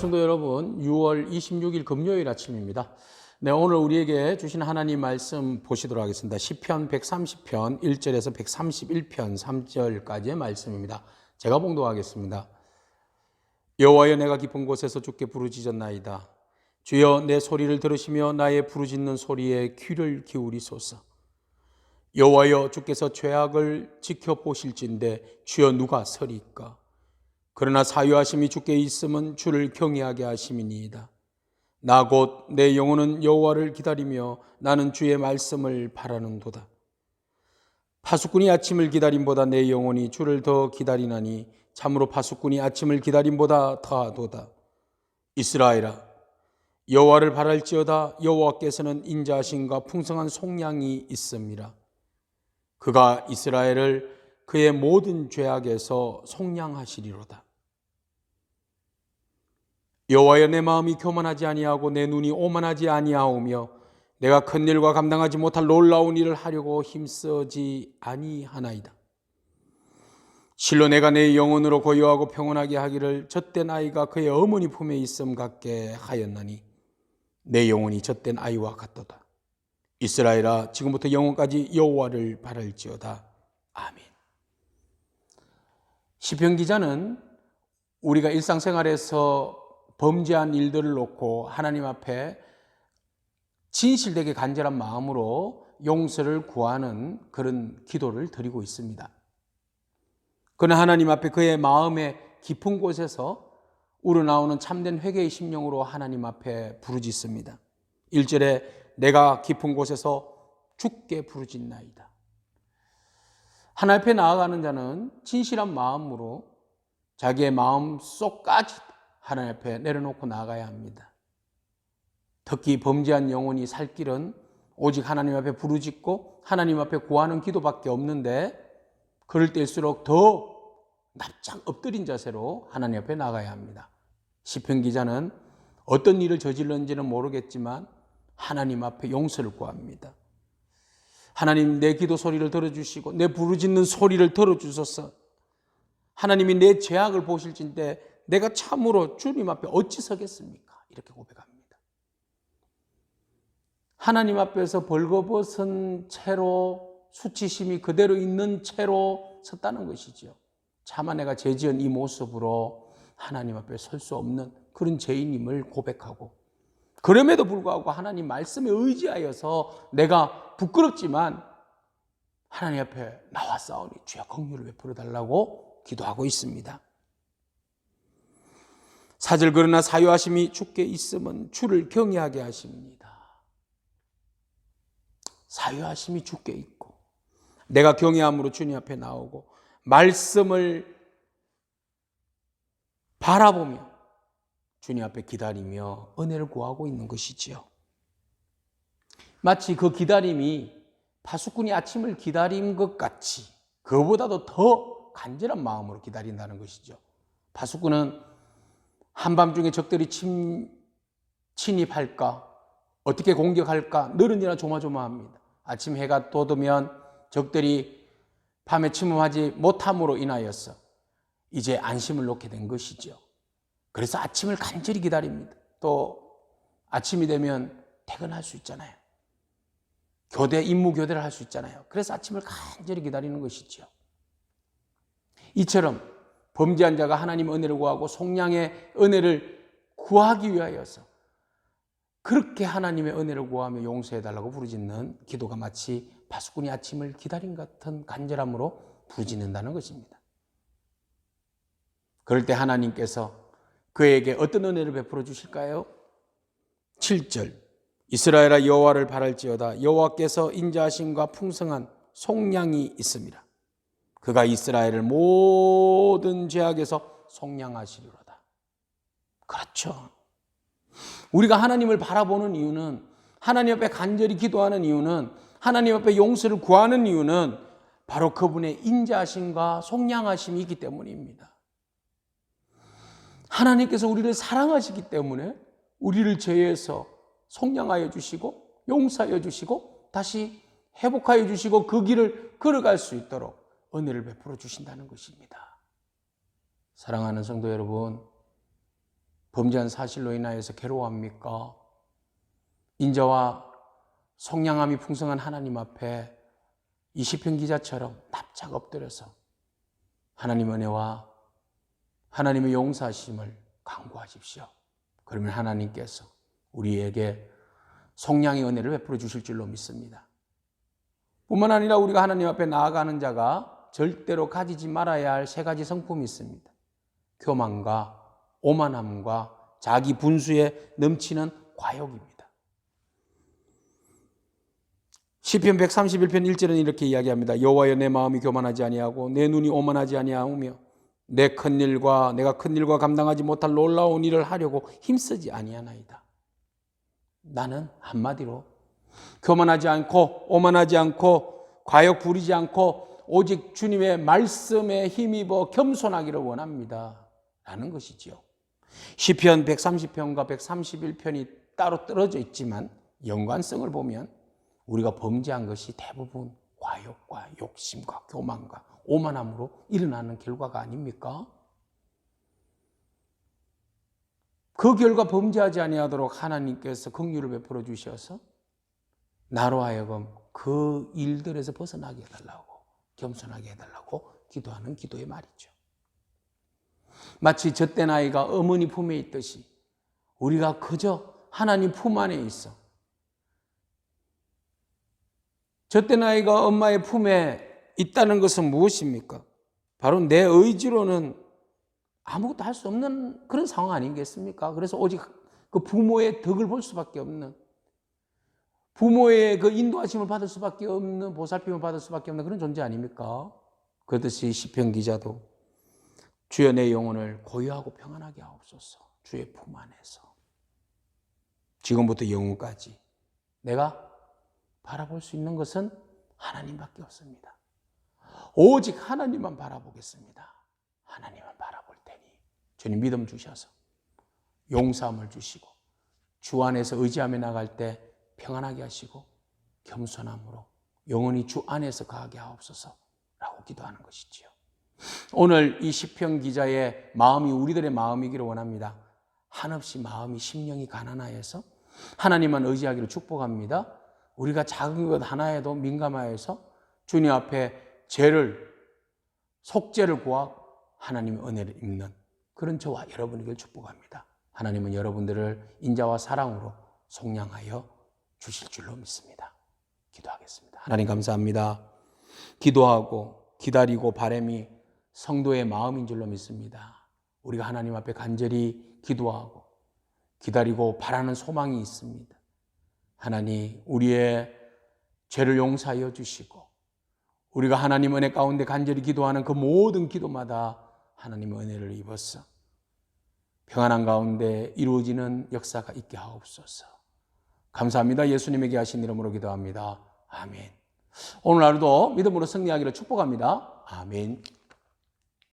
성도 여러분, 6월 26일 금요일 아침입니다. 네, 오늘 우리에게 주신 하나님 말씀 보시도록 하겠습니다. 시편 130편 1절에서 131편 3절까지의 말씀입니다. 제가 봉독하겠습니다. 여호와여, 내가 깊은 곳에서 주께 부르짖었나이다. 주여, 내 소리를 들으시며 나의 부르짖는 소리에 귀를 기울이소서. 여호와여, 주께서 죄악을 지켜보실진데 주여 누가 서리까? 그러나 사유하심이 주께 있음은 주를 경외하게 하심이니이다. 나 곧 내 영혼은 여호와를 기다리며 나는 주의 말씀을 바라는도다. 파수꾼이 아침을 기다림보다 내 영혼이 주를 더 기다리나니 참으로 파수꾼이 아침을 기다림보다 더하도다. 이스라엘아, 여호와를 바랄지어다. 여호와께서는 인자하심과 풍성한 속량이 있음이라. 그가 이스라엘을 그의 모든 죄악에서 속량하시리로다. 여호와여, 내 마음이 교만하지 아니하고 내 눈이 오만하지 아니하오며 내가 큰 일과 감당하지 못할 놀라운 일을 하려고 힘쓰지 아니하나이다. 실로 내가 내 영혼으로 고요하고 평온하게 하기를 젖된 아이가 그의 어머니 품에 있음 같게 하였나니 내 영혼이 젖된 아이와 같도다. 이스라엘아, 지금부터 영원까지 여호와를 바랄지어다. 아멘. 시편 기자는 우리가 일상생활에서 범죄한 일들을 놓고 하나님 앞에 진실되게 간절한 마음으로 용서를 구하는 그런 기도를 드리고 있습니다. 그는 하나님 앞에 그의 마음의 깊은 곳에서 우러나오는 참된 회개의 심령으로 하나님 앞에 부르짖습니다. 1절에 내가 깊은 곳에서 주께 부르짖나이다. 하나님 앞에 나아가는 자는 진실한 마음으로 자기의 마음 속까지 하나님 앞에 내려놓고 나아가야 합니다. 특히 범죄한 영혼이 살 길은 오직 하나님 앞에 부르짖고 하나님 앞에 구하는 기도밖에 없는데, 그럴 때일수록 더 납작 엎드린 자세로 하나님 앞에 나가야 합니다. 시편 기자는 어떤 일을 저질렀는지는 모르겠지만 하나님 앞에 용서를 구합니다. 하나님, 내 기도 소리를 들어주시고 내 부르짖는 소리를 들어주소서. 하나님이 내 죄악을 보실진데 내가 참으로 주님 앞에 어찌 서겠습니까? 이렇게 고백합니다. 하나님 앞에서 벌거벗은 채로, 수치심이 그대로 있는 채로 섰다는 것이죠. 차마 내가 죄지은 이 모습으로 하나님 앞에 설 수 없는 그런 죄인임을 고백하고, 그럼에도 불구하고 하나님 말씀에 의지하여서 내가 부끄럽지만 하나님 앞에 나와 싸우니 주여 긍휼을 베풀어 달라고 기도하고 있습니다. 4절, 그러나 사유하심이 주께 있음은 주를 경외하게 하심입니다. 사유하심이 주께 있고 내가 경외함으로 주님 앞에 나오고 말씀을 바라보며 주님 앞에 기다리며 은혜를 구하고 있는 것이지요. 마치 그 기다림이 파수꾼이 아침을 기다린 것 같이 그보다도 더 간절한 마음으로 기다린다는 것이죠. 파수꾼은 한밤중에 적들이 침입할까, 어떻게 공격할까 늘은이나 조마조마합니다. 아침 해가 돋으면 적들이 밤에 침입하지 못함으로 인하여서 이제 안심을 놓게 된 것이죠. 그래서 아침을 간절히 기다립니다. 또 아침이 되면 퇴근할 수 있잖아요. 임무 교대를 할 수 있잖아요. 그래서 아침을 간절히 기다리는 것이죠. 이처럼 범죄한 자가 하나님 은혜를 구하고 속량의 은혜를 구하기 위하여서 그렇게 하나님의 은혜를 구하며 용서해달라고 부르짖는 기도가 마치 파수꾼이 아침을 기다린 같은 간절함으로 부르짖는다는 것입니다. 그럴 때 하나님께서 그에게 어떤 은혜를 베풀어 주실까요? 7절, 이스라엘아, 여호와를 바랄지어다. 여호와께서 인자하심과 풍성한 속량이 있습니다. 그가 이스라엘을 모든 죄악에서 속량하시리로다. 그렇죠. 우리가 하나님을 바라보는 이유는, 하나님 앞에 간절히 기도하는 이유는, 하나님 앞에 용서를 구하는 이유는 바로 그분의 인자하심과 속량하심이 있기 때문입니다. 하나님께서 우리를 사랑하시기 때문에 우리를 죄에서 속량하여 주시고 용서하여 주시고 다시 회복하여 주시고 그 길을 걸어갈 수 있도록 은혜를 베풀어 주신다는 것입니다. 사랑하는 성도 여러분, 범죄한 사실로 인하여서 괴로워합니까? 인자와 속량함이 풍성한 하나님 앞에 이 시편 기자처럼 납작 엎드려서 하나님 은혜와 하나님의 용서하심을 간구하십시오. 그러면 하나님께서 우리에게 속량의 은혜를 베풀어 주실 줄로 믿습니다. 뿐만 아니라 우리가 하나님 앞에 나아가는 자가 절대로 가지지 말아야 할 세 가지 성품이 있습니다. 교만과 오만함과 자기 분수에 넘치는 과욕입니다. 시편 131편 1절은 이렇게 이야기합니다. 여호와여, 내 마음이 교만하지 아니하고 내 눈이 오만하지 아니하오며 내가 큰 일과 감당하지 못할 놀라운 일을 하려고 힘쓰지 아니하나이다. 나는 한마디로 교만하지 않고 오만하지 않고 과욕 부리지 않고 오직 주님의 말씀에 힘입어 겸손하기를 원합니다. 라는 것이지요. 시편 130편과 131편이 따로 떨어져 있지만 연관성을 보면 우리가 범죄한 것이 대부분 과욕과 욕심과 교만과 오만함으로 일어나는 결과가 아닙니까? 그 결과 범죄하지 아니하도록 하나님께서 긍휼을 베풀어 주셔서 나로 하여금 그 일들에서 벗어나게 해달라고, 겸손하게 해달라고 기도하는 기도의 말이죠. 마치 젖된 아이가 어머니 품에 있듯이 우리가 그저 하나님 품 안에 있어. 젖된 아이가 엄마의 품에 있다는 것은 무엇입니까? 바로 내 의지로는 아무것도 할 수 없는 그런 상황 아니겠습니까? 그래서 오직 그 부모의 덕을 볼 수밖에 없는, 부모의 그 인도하심을 받을 수밖에 없는, 보살핌을 받을 수밖에 없는 그런 존재 아닙니까? 그렇듯이 시편 기자도 주여 내 영혼을 고요하고 평안하게 하옵소서. 주의 품 안에서 지금부터 영원까지 내가 바라볼 수 있는 것은 하나님밖에 없습니다. 오직 하나님만 바라보겠습니다. 하나님만 바라볼 테니 주님 믿음 주셔서 용서함을 주시고 주 안에서 의지하며 나갈 때 평안하게 하시고 겸손함으로 영원히 주 안에서 가게 하옵소서라고 기도하는 것이지요. 오늘 이 시편 기자의 마음이 우리들의 마음이기를 원합니다. 한없이 마음이 심령이 가난하여서 하나님만 의지하기를 축복합니다. 우리가 작은 것 하나에도 민감하여서 주님 앞에 속죄를 구하고 하나님의 은혜를 입는 그런 저와 여러분에게 축복합니다. 하나님은 여러분들을 인자와 사랑으로 속량하여 주실 줄로 믿습니다. 기도하겠습니다. 하나님 감사합니다. 기도하고 기다리고 바람이 성도의 마음인 줄로 믿습니다. 우리가 하나님 앞에 간절히 기도하고 기다리고 바라는 소망이 있습니다. 하나님, 우리의 죄를 용서하여 주시고 우리가 하나님 은혜 가운데 간절히 기도하는 그 모든 기도마다 하나님의 은혜를 입어서 평안한 가운데 이루어지는 역사가 있게 하옵소서. 감사합니다. 예수님에게 하신 이름으로 기도합니다. 아멘. 오늘 하루도 믿음으로 승리하기를 축복합니다. 아멘.